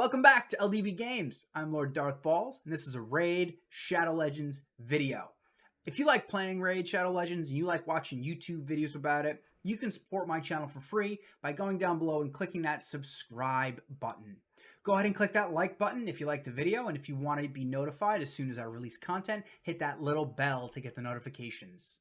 Welcome back to LDB Games. I'm Lord Darth Balls, and this is a Raid Shadow Legends video. If you like playing Raid Shadow Legends and you like watching YouTube videos about it, you can support my channel for free by going down below and clicking that subscribe button. Go ahead and click that like button if you like the video, and if you want to be notified as soon as I release content, hit that little bell to get the notifications.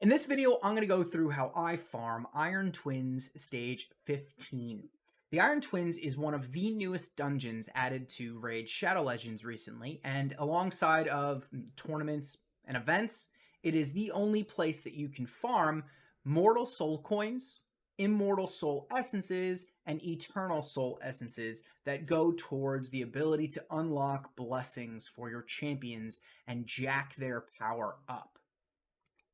In this video, I'm going to go through how I farm Iron Twins Stage 15. The Iron Twins is one of the newest dungeons added to Raid Shadow Legends recently, and alongside of tournaments and events, it is the only place that you can farm Mortal Soul Coins, Immortal Soul Essences, and Eternal Soul Essences that go towards the ability to unlock blessings for your champions and jack their power up.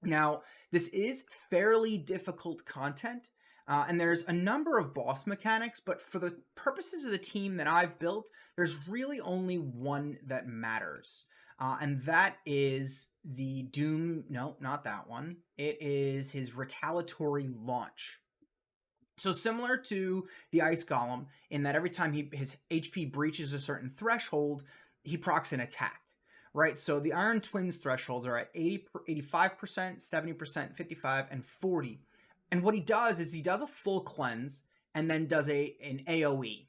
Now, this is fairly difficult content, and there's a number of boss mechanics, but for the purposes of the team that I've built, there's really only one that matters. And that is the Doom... No, not that one. It is his retaliatory launch. So similar to the Ice Golem, in that every time his HP breaches a certain threshold, he procs an attack. Right, so the Iron Twins thresholds are at 85%, 70%, 55, and 40. And what he does is he does a full cleanse and then does an AoE.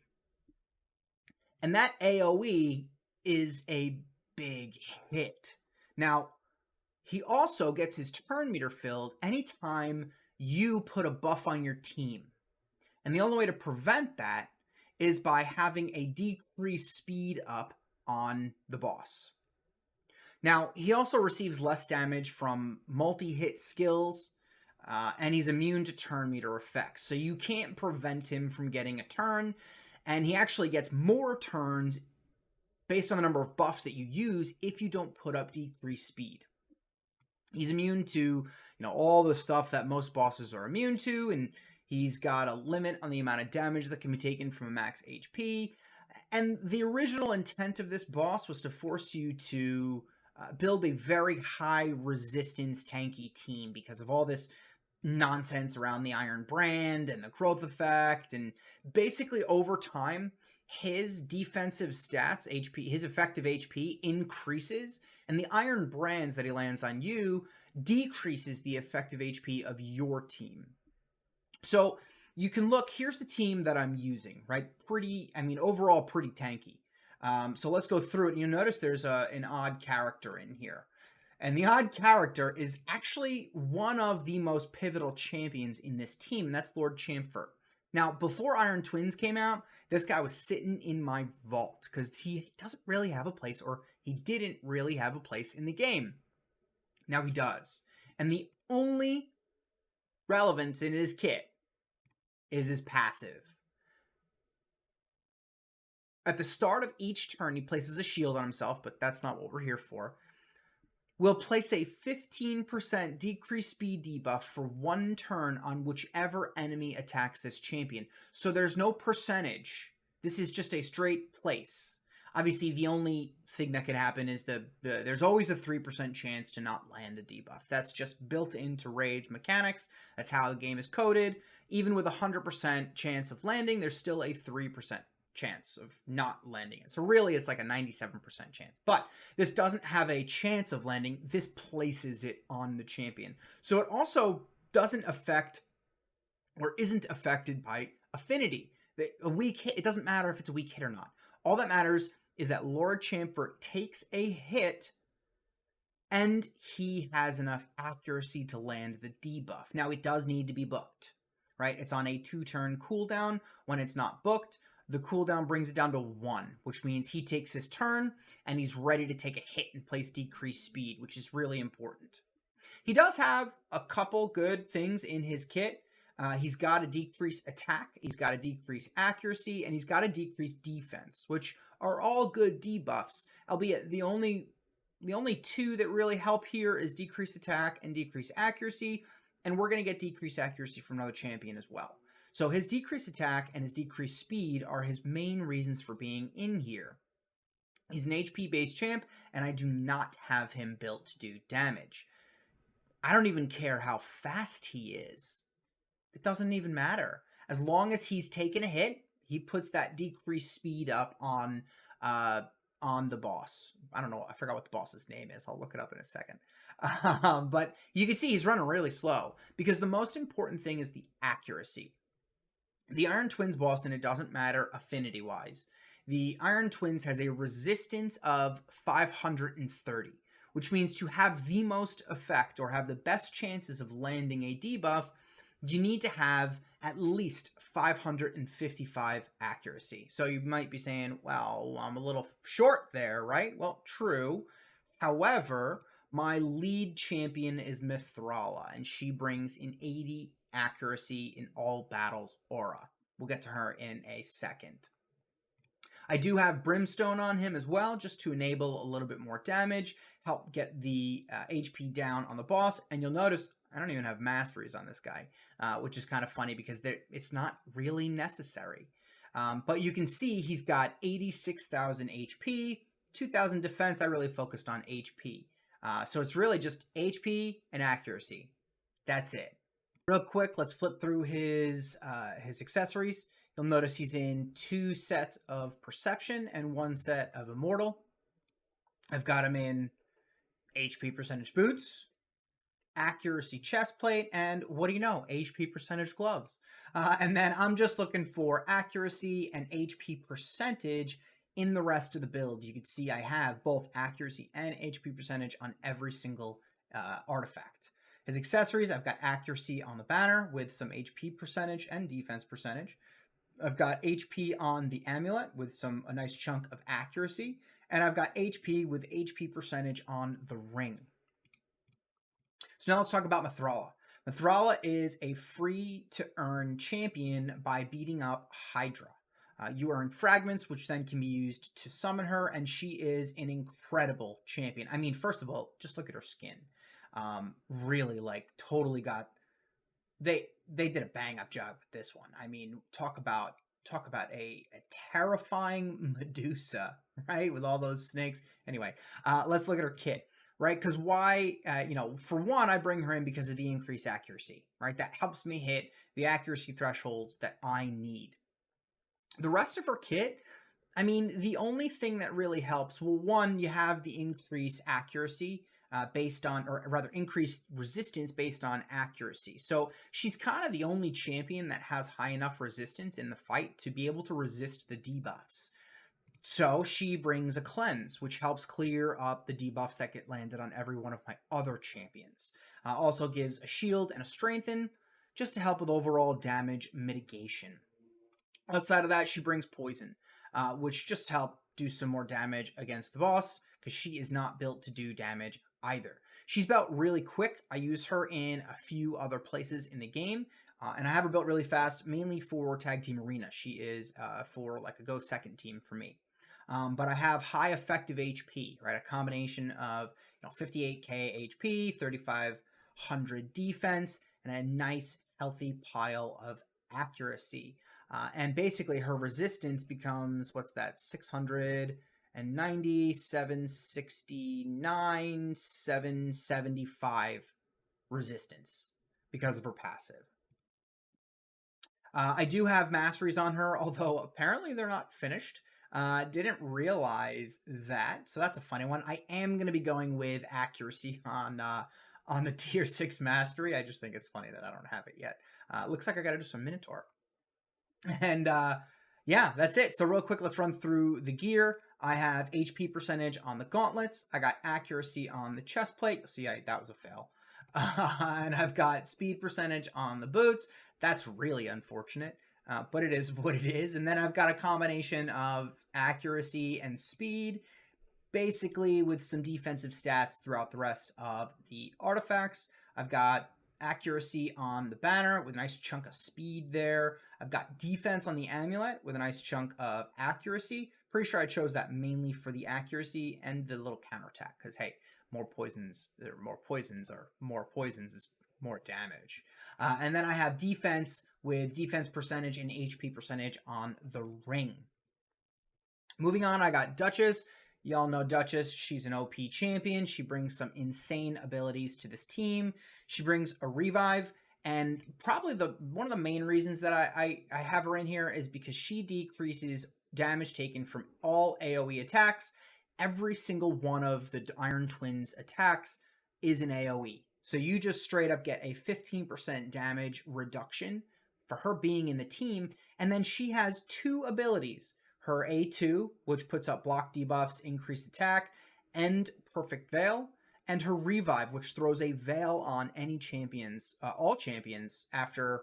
And that AoE is a big hit. Now, he also gets his turn meter filled anytime you put a buff on your team. And the only way to prevent that is by having a decreased speed up on the boss. Now, he also receives less damage from multi-hit skills, and he's immune to turn meter effects. So you can't prevent him from getting a turn, and he actually gets more turns based on the number of buffs that you use if you don't put up decreased speed. He's immune to, all the stuff that most bosses are immune to, and he's got a limit on the amount of damage that can be taken from a max HP. And the original intent of this boss was to force you to build a very high resistance tanky team because of all this nonsense around the Iron Brand and the growth effect, and basically over time his defensive stats, HP, his effective HP increases, and the Iron Brands that he lands on you decreases the effective HP of your team. So you can look, here's the team that I'm using, right? Overall pretty tanky. So let's go through it. You'll notice there's an odd character in here. And the odd character is actually one of the most pivotal champions in this team, and that's Lord Champfort. Now, before Iron Twins came out, this guy was sitting in my vault because he doesn't really have a place, or he didn't really have a place in the game. Now he does. And the only relevance in his kit is his passive. At the start of each turn, he places a shield on himself, but that's not what we're here for. We'll place a 15% decreased speed debuff for one turn on whichever enemy attacks this champion. So there's no percentage. This is just a straight place. Obviously, the only thing that could happen is there's always a 3% chance to not land a debuff. That's just built into Raid's mechanics. That's how the game is coded. Even with a 100% chance of landing, there's still a 3% chance of not landing it. So really, it's like a 97% chance. But this doesn't have a chance of landing. This places it on the champion. So it also doesn't affect, or isn't affected by affinity. A weak hit, it doesn't matter if it's a weak hit or not. All that matters is that Lord Champfort takes a hit and he has enough accuracy to land the debuff. Now, it does need to be booked, right? It's on a 2-turn cooldown. When it's not booked, the cooldown brings it down to 1, which means he takes his turn and he's ready to take a hit and place decreased speed, which is really important. He does have a couple good things in his kit. He's got a decreased attack, he's got a decreased accuracy, and he's got a decreased defense, which are all good debuffs, albeit the only two that really help here is decreased attack and decreased accuracy, and we're going to get decreased accuracy from another champion as well. So his decreased attack and his decreased speed are his main reasons for being in here. He's an HP-based champ, and I do not have him built to do damage. I don't even care how fast he is. It doesn't even matter. As long as he's taken a hit, He puts that decreased speed up on the boss. I don't know. I forgot what the boss's name is. I'll look it up in a second. But you can see he's running really slow because the most important thing is the accuracy. The Iron Twins boss, and it doesn't matter affinity-wise, the Iron Twins has a resistance of 530, which means to have the most effect or have the best chances of landing a debuff, you need to have at least 555 accuracy. So you might be saying, well, I'm a little short there, right? Well, true. However, my lead champion is Mithrala, and she brings an 80 accuracy in all battles aura. We'll get to her in a second. I do have Brimstone on him as well, just to enable a little bit more damage, help get the HP down on the boss. And you'll notice I don't even have masteries on this guy, which is kind of funny because it's not really necessary. But you can see he's got 86,000 HP, 2,000 defense. I really focused on HP. So it's really just HP and accuracy. That's it. Real quick, let's flip through his accessories. You'll notice he's in 2 sets of Perception and 1 set of Immortal. I've got him in HP percentage boots, accuracy chest plate, and what do you know, HP percentage gloves. And then I'm just looking for accuracy and HP percentage in the rest of the build. You can see I have both accuracy and HP percentage on every single artifact. His accessories, I've got accuracy on the banner with some HP percentage and defense percentage. I've got HP on the amulet with a nice chunk of accuracy. And I've got HP with HP percentage on the ring. So now let's talk about Mithrala. Mithrala is a free-to-earn champion by beating up Hydra. You earn fragments, which then can be used to summon her, and she is an incredible champion. I mean, first of all, just look at her skin. Really, like, totally got... They did a bang-up job with this one. I mean, talk about a terrifying Medusa, right? With all those snakes. Anyway, let's look at her kit, right? Because why, for one, I bring her in because of the increased accuracy, right? That helps me hit the accuracy thresholds that I need. The rest of her kit, I mean, the only thing that really helps, well, one, you have the increased accuracy based on, or rather increased resistance based on accuracy. So she's kind of the only champion that has high enough resistance in the fight to be able to resist the debuffs. So she brings a cleanse, which helps clear up the debuffs that get landed on every one of my other champions. Also gives a shield and a strengthen, just to help with overall damage mitigation. Outside of that, she brings poison, which just help do some more damage against the boss, because she is not built to do damage either. She's built really quick. I use her in a few other places in the game, and I have her built really fast, mainly for Tag Team Arena. She is for like a go second team for me. But I have high effective HP, right? A combination of 58k HP, 3,500 defense, and a nice healthy pile of accuracy. And basically her resistance becomes, what's that, 690, 769, 775 resistance because of her passive. I do have masteries on her, although apparently they're not finished. Didn't realize that, so that's a funny one. I am going to be going with accuracy on the tier 6 mastery. I just think it's funny that I don't have it yet. Looks like I got to do some Minotaur. And yeah, that's it. So real quick, let's run through the gear. I have HP percentage on the gauntlets. I got accuracy on the chest plate. See, that was a fail. And I've got speed percentage on the boots. That's really unfortunate, but it is what it is. And then I've got a combination of accuracy and speed, basically with some defensive stats throughout the rest of the artifacts. I've got accuracy on the banner with a nice chunk of speed there. I've got defense on the amulet with a nice chunk of accuracy. Pretty sure I chose that mainly for the accuracy and the little counterattack, because hey, more poisons is more damage. And then I have defense with defense percentage and HP percentage on the ring. Moving on, I got Dutchess. Y'all know Dutchess. She's an OP champion. She brings some insane abilities to this team. She brings a revive, And probably one of the main reasons that I have her in here is because she decreases damage taken from all AoE attacks. Every single one of the Iron Twins attacks is an AoE. So you just straight up get a 15% damage reduction for her being in the team. And then she has two abilities. Her A2, which puts up block debuffs, increased attack, and Perfect Veil, and her Revive, which throws a veil on any champions, all champions, after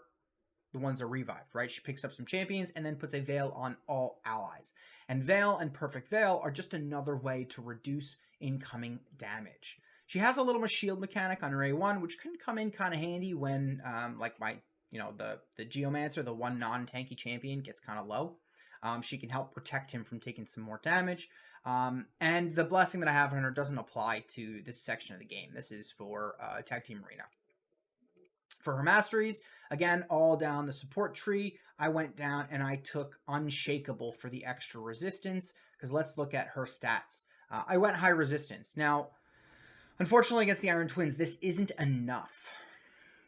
the ones are revived, right? She picks up some champions and then puts a veil on all allies. And Veil and Perfect Veil are just another way to reduce incoming damage. She has a little shield mechanic on her A1, which can come in kind of handy when, like the Geomancer, the one non-tanky champion, gets kind of low. She can help protect him from taking some more damage. And the blessing that I have on her doesn't apply to this section of the game. This is for Tag Team Arena. For her masteries, again, all down the support tree, I went down and I took Unshakable for the extra resistance, because let's look at her stats. I went high resistance. Now, unfortunately against the Iron Twins, this isn't enough.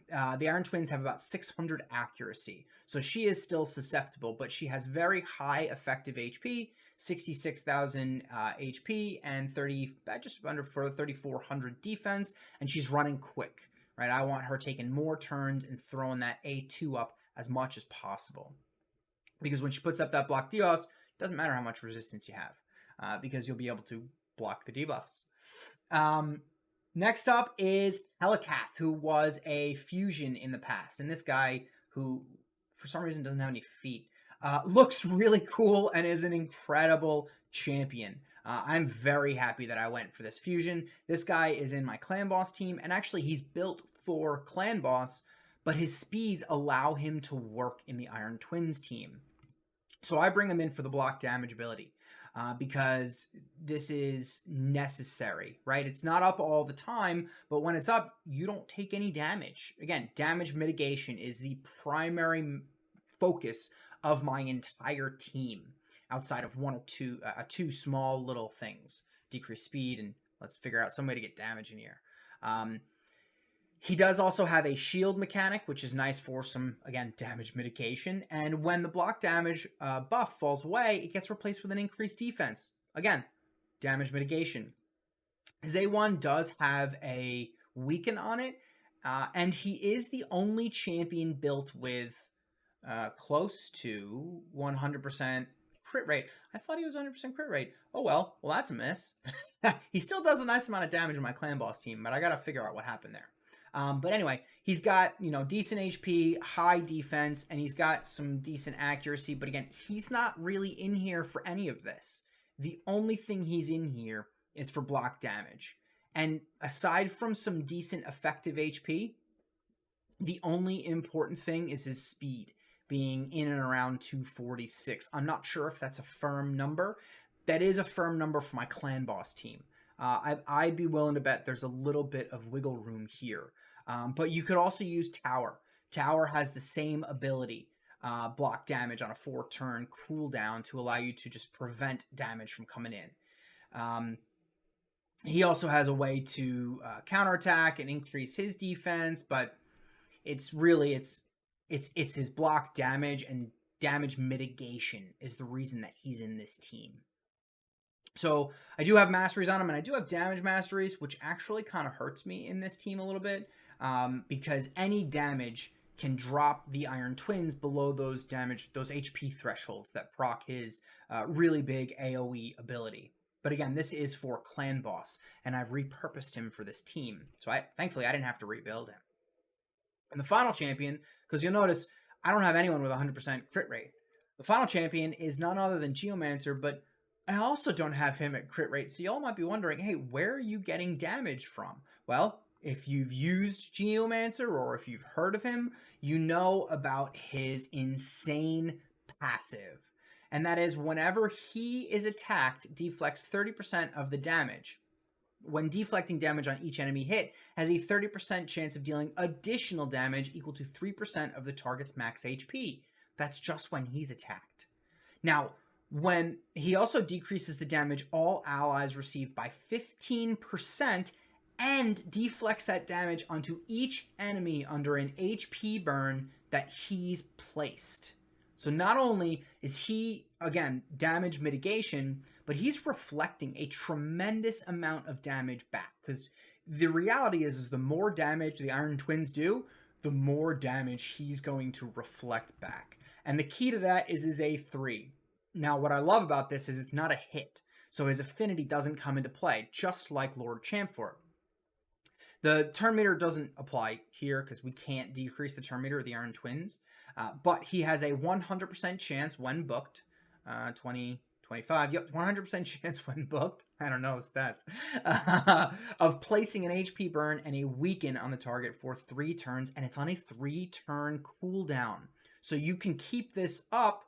The Iron Twins have about 600 accuracy, so she is still susceptible, but she has very high effective HP, 66,000 HP, and just under 3,400 defense, and she's running quick. Right, I want her taking more turns and throwing that A2 up as much as possible. Because when she puts up that block debuffs, it doesn't matter how much resistance you have, because you'll be able to block the debuffs. Next up is Helicath, who was a fusion in the past. And this guy, who for some reason doesn't have any feet, looks really cool and is an incredible champion. I'm very happy that I went for this fusion. This guy is in my clan boss team, and actually he's built for clan boss, but his speeds allow him to work in the Iron Twins team. So I bring him in for the block damage ability, because this is necessary, right? It's not up all the time, but when it's up, you don't take any damage. Again, damage mitigation is the primary focus of my entire team, outside of one or two small little things. Decrease speed, and let's figure out some way to get damage in here. He does also have a shield mechanic, which is nice for some, again, damage mitigation. And when the block damage buff falls away, it gets replaced with an increased defense. Again, damage mitigation. His A1 does have a weaken on it, and he is the only champion built with close to 100% crit rate. I thought he was 100% crit rate. Oh, well, that's a miss. He still does a nice amount of damage in my clan boss team, but I got to figure out what happened there. But anyway, he's got, decent HP, high defense, and he's got some decent accuracy. But again, he's not really in here for any of this. The only thing he's in here is for block damage. And aside from some decent effective HP, the only important thing is his speed, being in and around 246. I'm not sure if that's a firm number. That is a firm number for my clan boss team. I'd be willing to bet there's a little bit of wiggle room here. But you could also use Tower. Tower has the same ability, block damage on a 4-turn cooldown, to allow you to just prevent damage from coming in. He also has a way to counterattack and increase his defense, but it's his block damage and damage mitigation is the reason that he's in this team. So I do have masteries on him, and I do have damage masteries, which actually kind of hurts me in this team a little bit, because any damage can drop the Iron Twins below those HP thresholds that proc his really big AoE ability. But again, this is for clan boss, and I've repurposed him for this team. So thankfully I didn't have to rebuild him. And the final champion, because you'll notice I don't have anyone with 100% crit rate. The final champion is none other than Geomancer, but I also don't have him at crit rate. So y'all might be wondering, hey, where are you getting damage from? Well, if you've used Geomancer or if you've heard of him, you know about his insane passive. And that is, whenever he is attacked, deflects 30% of the damage. When deflecting damage on each enemy hit, has a 30% chance of dealing additional damage equal to 3% of the target's max HP. That's just when he's attacked. Now, when he also decreases the damage all allies receive by 15% and deflects that damage onto each enemy under an HP burn that he's placed. So not only is he, again, damage mitigation, but he's reflecting a tremendous amount of damage back. Because the reality is the more damage the Iron Twins do, the more damage he's going to reflect back. And the key to that is his A3. Now, what I love about this is it's not a hit. So his affinity doesn't come into play, just like Lord Champfort. The turn meter doesn't apply here because we can't decrease the turn meter of the Iron Twins. But he has a 100% chance when booked. 20, 25, yep, 100% chance when booked. I don't know stats. Of placing an HP burn and a weaken on the target for 3 turns. And it's on a 3-turn cooldown. So you can keep this up,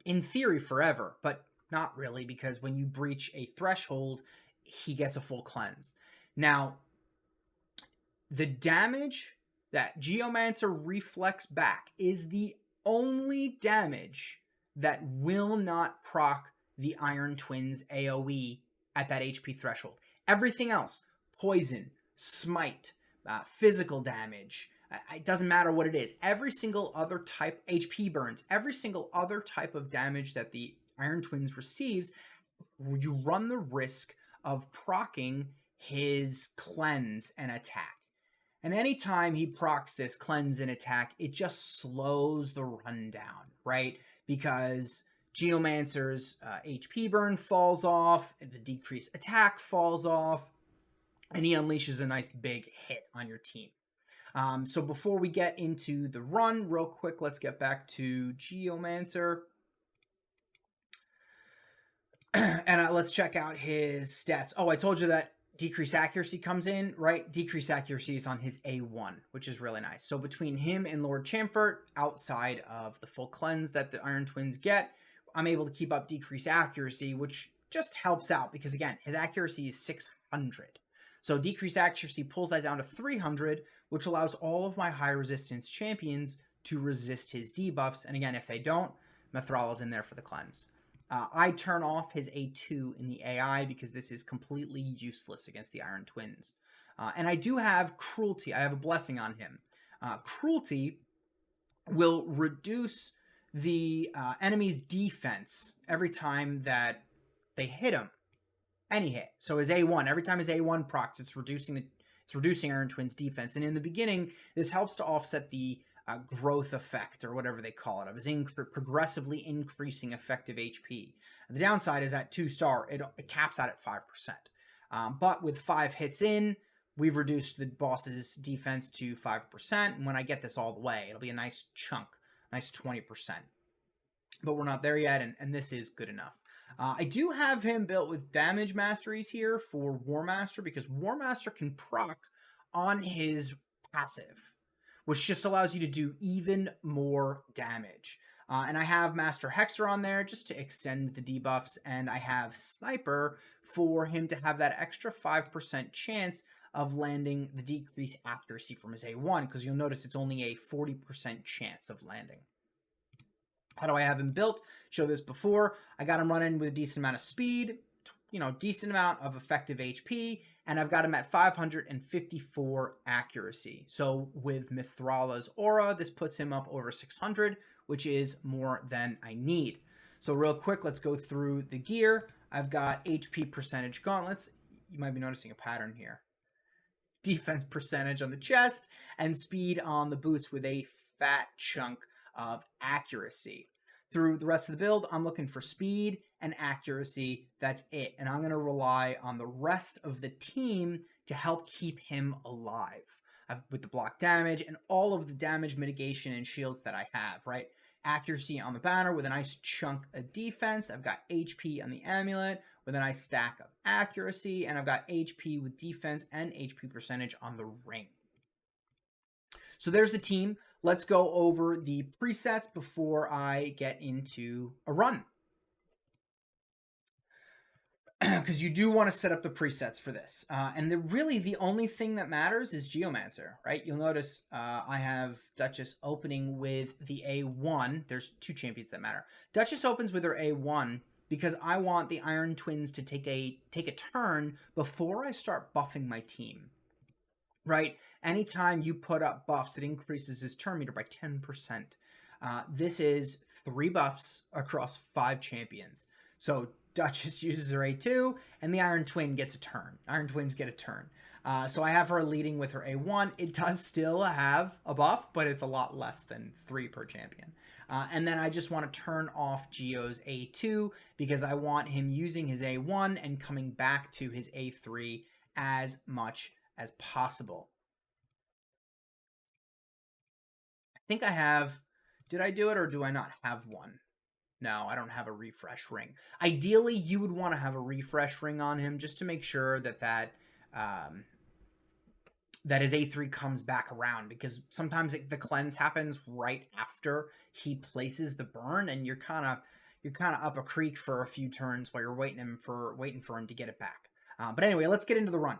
in theory, forever. But not really, because when you breach a threshold, he gets a full cleanse. Now, the damage that Geomancer reflects back is the only damage that will not proc the Iron Twins AoE at that HP threshold. Everything else, poison, smite, physical damage, it doesn't matter what it is. Every single other type, HP burns, every single other type of damage that the Iron Twins receives, you run the risk of proccing his cleanse and attack. And anytime he procs this cleanse and attack, it just slows the rundown, right? Because Geomancer's HP burn falls off, the decreased attack falls off, and he unleashes a nice big hit on your team. So before we get into the run, real quick, let's get back to Geomancer. And let's check out his stats. Oh, I told you that decreased accuracy comes in, right? Decreased accuracy is on his A1, which is really nice. So between him and Lord Champfort, outside of the full cleanse that the Iron Twins get, I'm able to keep up decreased accuracy, which just helps out because, again, his accuracy is 600. So decreased accuracy pulls that down to 300, which allows all of my high resistance champions to resist his debuffs. And again, if they don't, Mithrala's in there for the cleanse. I turn off his A2 in the AI because this is completely useless against the Iron Twins. And I do have Cruelty. I have a blessing on him. Cruelty will reduce the enemy's defense every time that they hit him. Any hit. So his A1, every time his A1 procs, it's reducing Iron Twins' defense. And in the beginning, this helps to offset the growth effect, or whatever they call it, of his progressively increasing effective HP. The downside is at 2-star, it caps out at 5%. But with 5 hits in, we've reduced the boss's defense to 5%. And when I get this all the way, it'll be a nice chunk, nice 20%. But we're not there yet, and this is good enough. I do have him built with damage masteries here for War Master, because War Master can proc on his passive, which just allows you to do even more damage. And I have Master Hexer on there just to extend the debuffs, and I have Sniper for him to have that extra 5% chance of landing the decreased accuracy from his A1, because you'll notice it's only a 40% chance of landing. How do I have him built? Show this before. I got him running with a decent amount of speed, decent amount of effective HP, and I've got him at 554 accuracy. So with Mithrala's aura, this puts him up over 600, which is more than I need. So real quick, let's go through the gear. I've got HP percentage gauntlets. You might be noticing a pattern here. Defense percentage on the chest, and speed on the boots with a fat chunk of accuracy. Through the rest of the build, I'm looking for speed and accuracy. That's it. And I'm going to rely on the rest of the team to help keep him alive with the block damage and all of the damage mitigation and shields that I have, right? Accuracy on the banner with a nice chunk of defense. I've got HP on the amulet with a nice stack of accuracy. And I've got HP with defense and HP percentage on the ring. So there's the team. Let's go over the presets before I get into a run. Because you do want to set up the presets for this. And really the only thing that matters is Geomancer, right? You'll notice I have Dutchess opening with the A1. There's 2 champions that matter. Dutchess opens with her A1 because I want the Iron Twins to take a turn before I start buffing my team. Right? Anytime you put up buffs, it increases his turn meter by 10%. This is 3 buffs across 5 champions. So Dutchess uses her A2, and the Iron Twin gets a turn. Iron Twins get a turn. So I have her leading with her A1. It does still have a buff, but it's a lot less than 3 per champion. And then I just want to turn off Geo's A2 because I want him using his A1 and coming back to his A3 as much as possible. I think I have, did I do it or do I not have one? No, I don't have a refresh ring. Ideally, you would want to have a refresh ring on him just to make sure that that his A3 comes back around, because sometimes the cleanse happens right after he places the burn, and you're kind of up a creek for a few turns while you're waiting for him to get it back. But anyway, let's get into the run.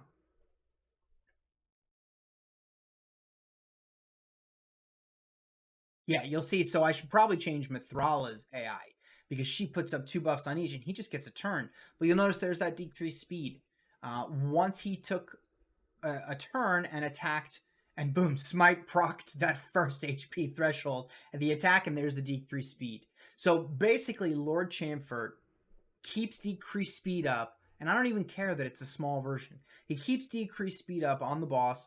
Yeah, you'll see. So I should probably change Mithrala's AI because she puts up 2 buffs on each, and he just gets a turn. But you'll notice there's that decreased speed. Once he took a turn and attacked, and boom, Smite procced that first HP threshold at the attack, and there's the decreased speed. So basically, Lord Champfort keeps decreased speed up, and I don't even care that it's a small version. He keeps decreased speed up on the boss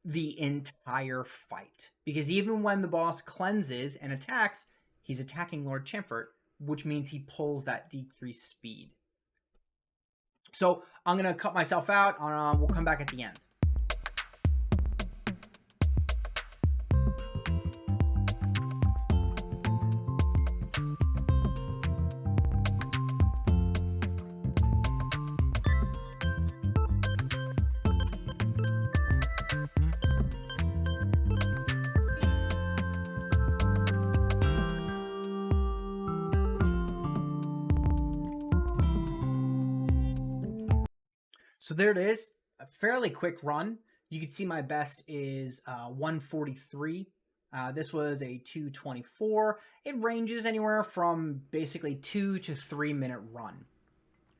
the entire fight, because even when the boss cleanses and attacks, he's attacking Lord Champfort, which means he pulls that decreased speed. So I'm going to cut myself out. We'll come back at the end. So there it is, a fairly quick run. You can see my best is 143. This was a 224. It ranges anywhere from basically 2 to 3 minute run.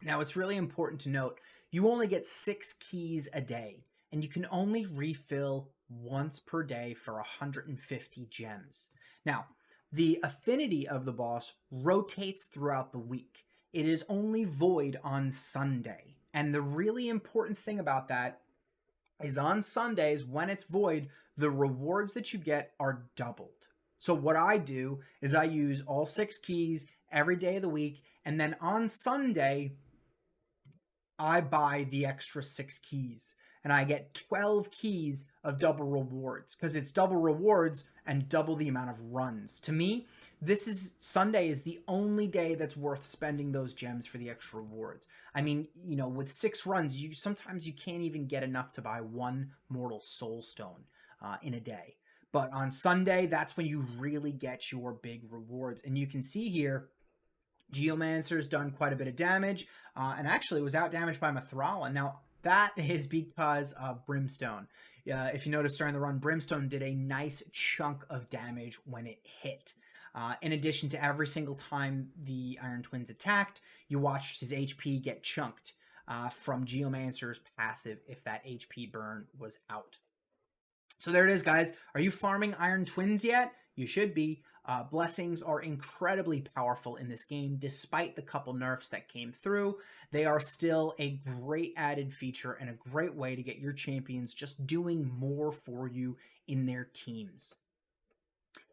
Now, it's really important to note, you only get 6 keys a day, and you can only refill once per day for 150 gems. Now, the affinity of the boss rotates throughout the week. It is only void on Sunday. And the really important thing about that is on Sundays, when it's void, the rewards that you get are doubled. So what I do is I use all 6 keys every day of the week, and then on Sunday, I buy the extra 6 keys, and I get 12 keys of double rewards, because it's double rewards and double the amount of runs. To me, Sunday is the only day that's worth spending those gems for the extra rewards. I mean, you know, with 6 runs, sometimes you can't even get enough to buy 1 mortal soul stone in a day. But on Sunday, that's when you really get your big rewards. And you can see here, Geomancer's done quite a bit of damage, and actually was out damaged by Mithrala. Now, that is because of Brimstone. If you notice during the run, Brimstone did a nice chunk of damage when it hit. In addition to every single time the Iron Twins attacked, you watched his HP get chunked from Geomancer's passive if that HP burn was out. So there it is, guys. Are you farming Iron Twins yet? You should be. Blessings are incredibly powerful in this game, despite the couple nerfs that came through. They are still a great added feature and a great way to get your champions just doing more for you in their teams.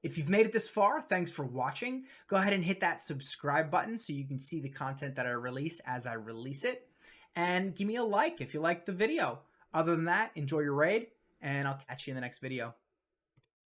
If you've made it this far, thanks for watching. Go ahead and hit that subscribe button so you can see the content that I release as I release it. And give me a like if you liked the video. Other than that, enjoy your raid, and I'll catch you in the next video.